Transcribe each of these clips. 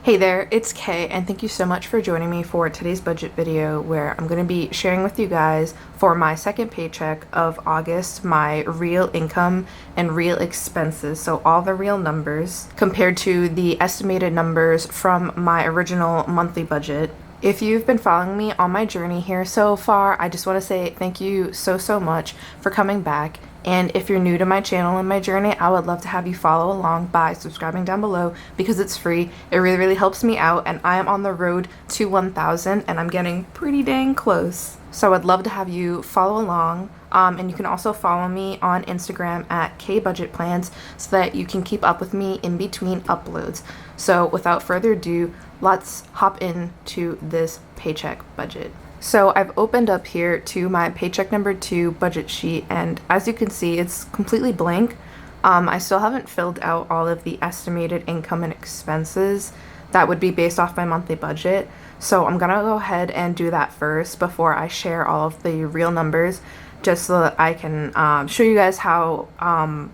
Hey there, it's Kay, and thank you so much for joining me for today's budget video where I'm going to be sharing with you guys for my second paycheck of August my real income and real expenses, so all the real numbers compared to the estimated numbers from my original monthly budget. If you've been following me on my journey here so far, I just want to say thank you so much for coming back. And if you're new to my channel and my journey, I would love to have you follow along by subscribing down below because it's free. It really helps me out, and I am on the road to 1,000 and I'm getting pretty dang close. So I'd love to have you follow along. And you can also follow me on Instagram at KBudgetPlans so that you can keep up with me in between uploads. So without further ado, let's hop into this paycheck budget. So I've opened up here to my paycheck number 2 budget sheet, and as you can see, it's completely blank. I still haven't filled out all of the estimated income and expenses that would be based off my monthly budget. So I'm gonna go ahead and do that first before I share all of the real numbers, just so that I can show you guys how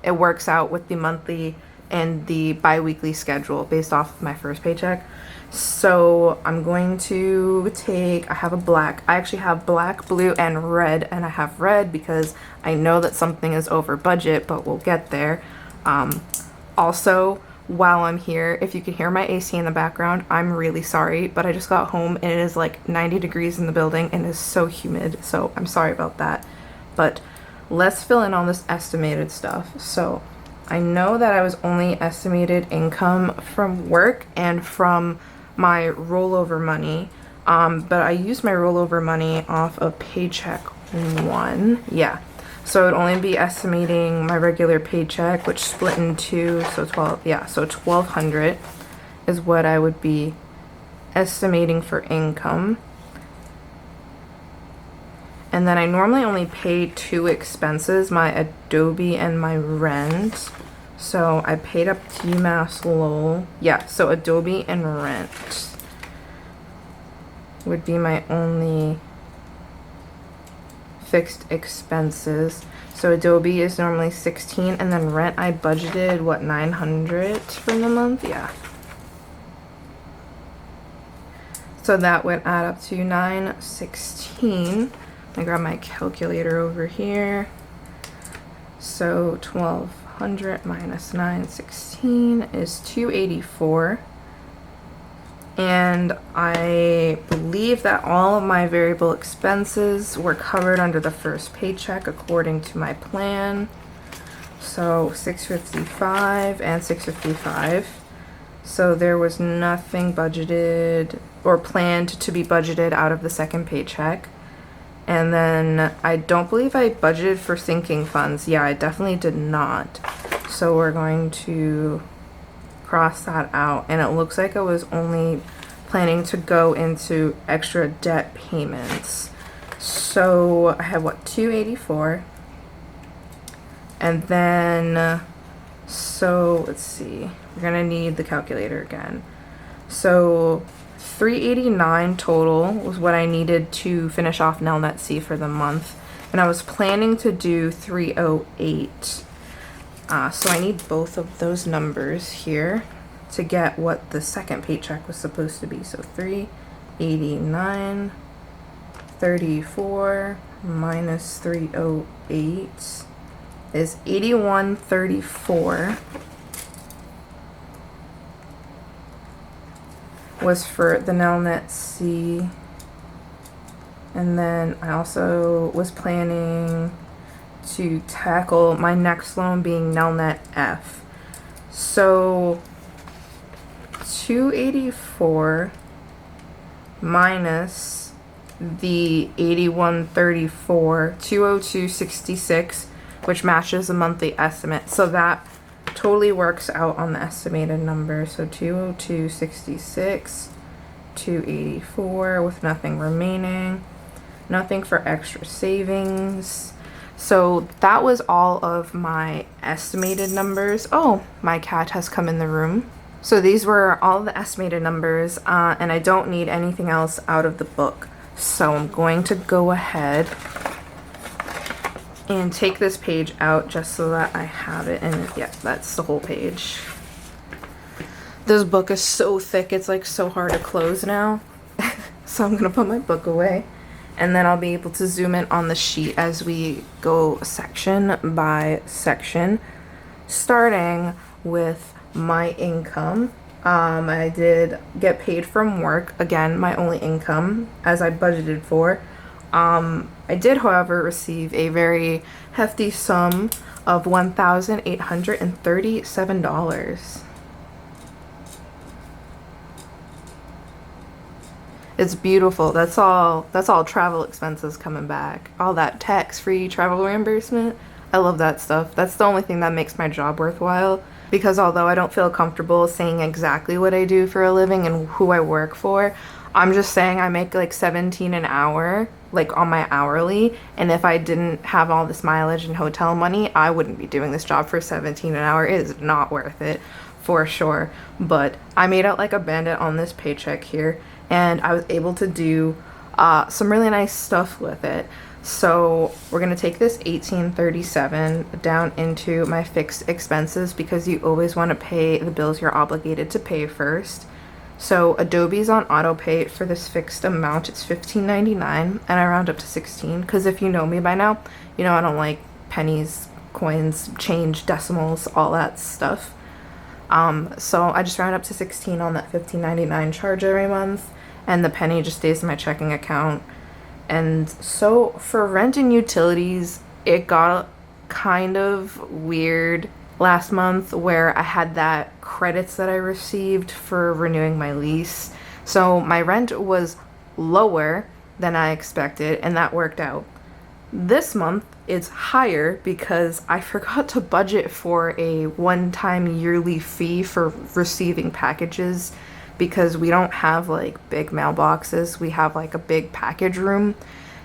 it works out with the monthly and the bi-weekly schedule based off of my first paycheck. So I'm going to take, I actually have black, blue, and red, and I have red because I know that something is over budget, but we'll get there. Also, while I'm here, if you can hear my AC in the background, I'm really sorry, but I just got home and it is like 90 degrees in the building and it is so humid, so I'm sorry about that. But let's fill in all this estimated stuff. So I know that I was only estimated income from work and from my rollover money, but I used my rollover money off of paycheck 1. Yeah, so it'd only be estimating my regular paycheck, which split in 2, so 12. Yeah, so 1,200 is what I would be estimating for income. And then I normally only pay 2 expenses, my Adobe and my rent. So I paid up UMass Lowell. Yeah, so Adobe and rent would be my only fixed expenses. So Adobe is normally 16, and then rent I budgeted, what, 900 for the month? Yeah. So that would add up to 916. I grab my calculator over here. So 1,200 minus 916 is 284. And I believe that all of my variable expenses were covered under the first paycheck according to my plan. So 655 and 655. So there was nothing budgeted or planned to be budgeted out of the second paycheck. And then I don't believe I budgeted for sinking funds. Yeah, I definitely did not. So we're going to cross that out. And it looks like I was only planning to go into extra debt payments. So I have, what, 284. And then, so let's see. We're going to need the calculator again. So 389 total was what I needed to finish off Nelnet C for the month, and I was planning to do 308. So I need both of those numbers here to get what the second paycheck was supposed to be. So 389, 34 minus 308 is 8134. Was for the Nelnet C, and then I also was planning to tackle my next loan being Nelnet F. So 284 minus the 8134, 202.66, which matches the monthly estimate. So that totally works out on the estimated number. So 202.66, 284 with nothing remaining, nothing for extra savings. So that was all of my estimated numbers. Oh, my cat has come in the room. So these were all the estimated numbers, and I don't need anything else out of the book. So I'm going to go ahead and take this page out just so that I have it. And yeah, that's the whole page. This book is so thick, it's like so hard to close now. So I'm gonna put my book away, and then I'll be able to zoom in on the sheet as we go section by section, starting with my income. I did get paid from work, again, my only income, as I budgeted for. I did, however, receive a very hefty sum of $1,837. It's beautiful. That's all travel expenses coming back. All that tax-free travel reimbursement. I love that stuff. That's the only thing that makes my job worthwhile. Because although I don't feel comfortable saying exactly what I do for a living and who I work for, I'm just saying I make like $17 an hour, like on my hourly. And if I didn't have all this mileage and hotel money, I wouldn't be doing this job for $17 an hour. It is not worth it, for sure. But I made out like a bandit on this paycheck here, and I was able to do some really nice stuff with it. So we're gonna take this $1,837 down into my fixed expenses, because you always want to pay the bills you're obligated to pay first. So Adobe's on auto pay for this fixed amount. It's $15.99, and I round up to 16 because if you know me by now, you know I don't like pennies, coins, change, decimals, all that stuff. So I just round up to 16 on that $15.99 charge every month, and the penny just stays in my checking account. And so for rent and utilities, it got kind of weird last month where I had that credits that I received for renewing my lease. So my rent was lower than I expected, and that worked out. This month it's higher because I forgot to budget for a one-time yearly fee for receiving packages, because we don't have like big mailboxes, we have like a big package room.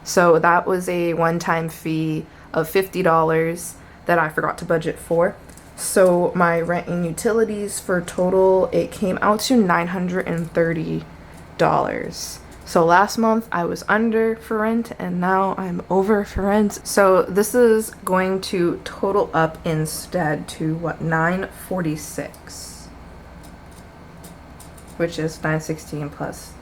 So that was a one-time fee of $50 that I forgot to budget for. So my rent and utilities for total, it came out to $930. So last month I was under for rent, and now I'm over for rent. So this is going to total up instead to what, $946. Which is $916 plus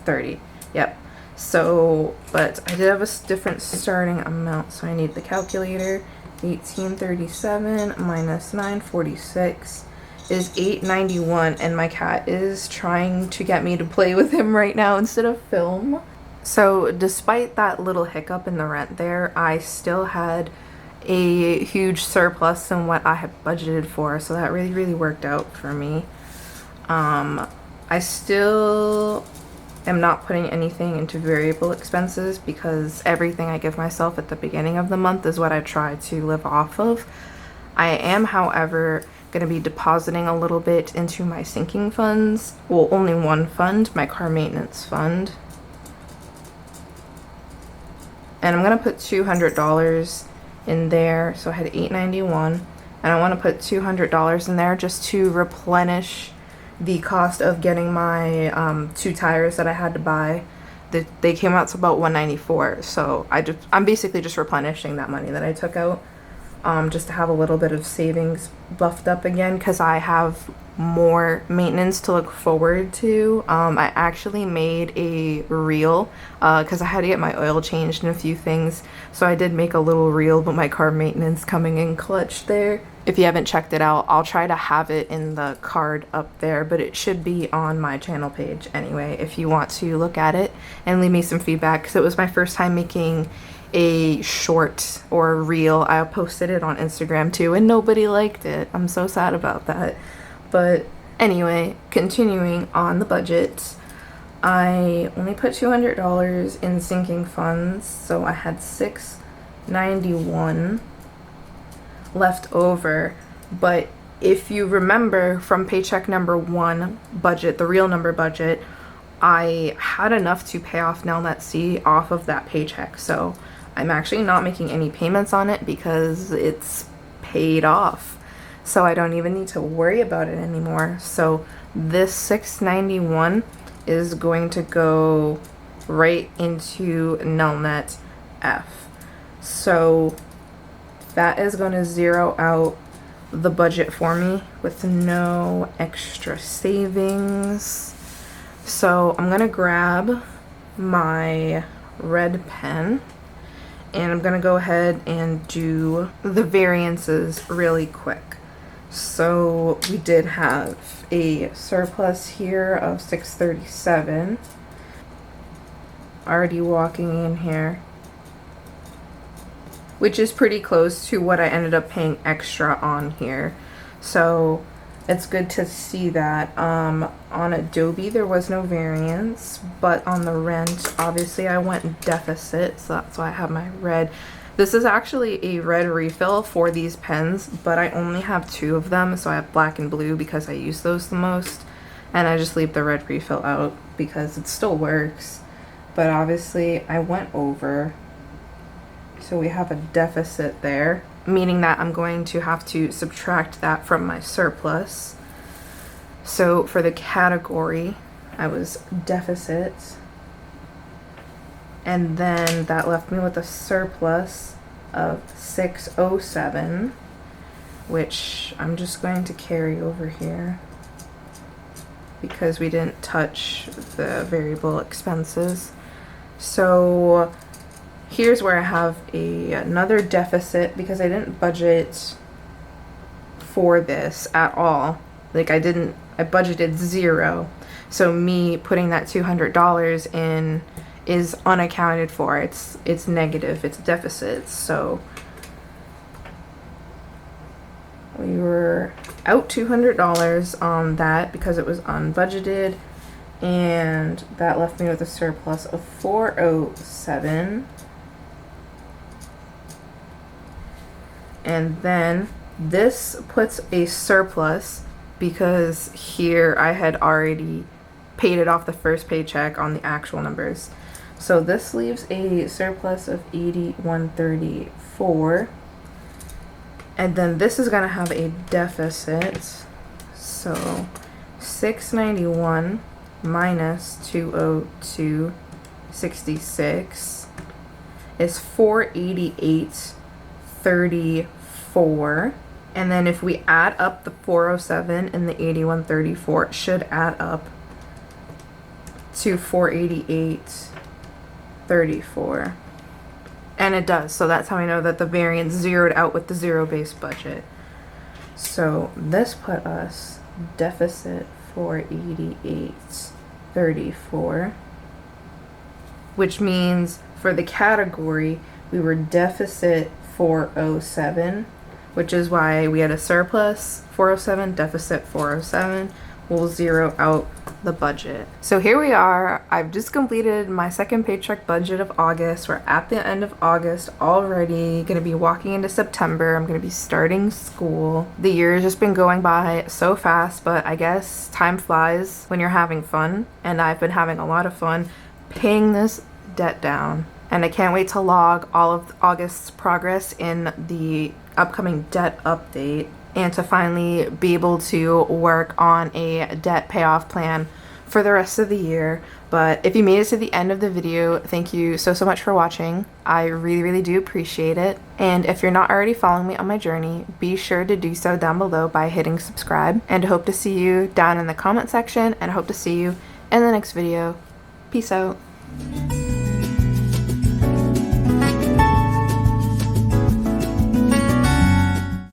30. Yep. So, but I did have a different starting amount, so I need the calculator. 1837 minus 946 is 891, and my cat is trying to get me to play with him right now instead of film. So despite that little hiccup in the rent there, I still had a huge surplus than what I had budgeted for, so that really worked out for me. I still am not putting anything into variable expenses because everything I give myself at the beginning of the month is what I try to live off of. I am, however, going to be depositing a little bit into my sinking funds. Well, only one fund, my car maintenance fund. And I'm going to put $200 in there. So I had $891, and I want to put $200 in there just to replenish the cost of getting my 2 tires that I had to buy. They came out to about $194, so I'm basically just replenishing that money that I took out, just to have a little bit of savings buffed up again, because I have more maintenance to look forward to. I actually made a reel because I had to get my oil changed and a few things, so I did make a little reel about my car maintenance coming in clutch there. If you haven't checked it out, I'll try to have it in the card up there, but it should be on my channel page anyway if you want to look at it and leave me some feedback, because it was my first time making a short or a reel. I posted it on Instagram too, and nobody liked it. I'm so sad about that. But anyway, continuing on the budget, I only put $200 in sinking funds, so I had $691 left over. But if you remember from paycheck number 1 budget, the real number budget, I had enough to pay off Nelnet C off of that paycheck, so I'm actually not making any payments on it because it's paid off. So I don't even need to worry about it anymore. So this $691 is going to go right into Nelnet F. So that is going to zero out the budget for me with no extra savings. So I'm going to grab my red pen and I'm going to go ahead and do the variances really quick. So we did have a surplus here of $637. Already walking in here, which is pretty close to what I ended up paying extra on here. So it's good to see that. On Adobe there was no variance, but on the rent obviously I went deficit, so that's why I have my red. This is actually a red refill for these pens, but I only have 2 of them, so I have black and blue because I use those the most, and I just leave the red refill out because it still works. But obviously I went over, so we have a deficit there, meaning that I'm going to have to subtract that from my surplus. So for the category, I was deficit, and then that left me with a surplus of $607, which I'm just going to carry over here because we didn't touch the variable expenses. So here's where I have another deficit because I didn't budget for this at all. Like I budgeted 0. So me putting that $200 in is unaccounted for. It's negative, it's deficit. So we were out $200 on that because it was unbudgeted. And that left me with a surplus of $407. And then this puts a surplus because here I had already paid it off the first paycheck on the actual numbers. So this leaves a surplus of $81.34. And then this is going to have a deficit. So $691 minus $202.66 is $488.34. And then if we add up the 407 and the 81.34, it should add up to 488.34. And it does, so that's how I know that the variance zeroed out with the zero-based budget. So this put us deficit 488.34, which means for the category we were deficit 407, which is why we had a surplus 407, deficit 407. We'll zero out the budget. So here we are. I've just completed my second paycheck budget of August. We're at the end of August already. Gonna be walking into September. I'm gonna be starting school. The year has just been going by so fast, but I guess time flies when you're having fun. And I've been having a lot of fun paying this debt down. And I can't wait to log all of August's progress in the upcoming debt update, and to finally be able to work on a debt payoff plan for the rest of the year. But if you made it to the end of the video, thank you so much for watching. I really do appreciate it. And if you're not already following me on my journey, be sure to do so down below by hitting subscribe. And I hope to see you down in the comment section, and I hope to see you in the next video. Peace out.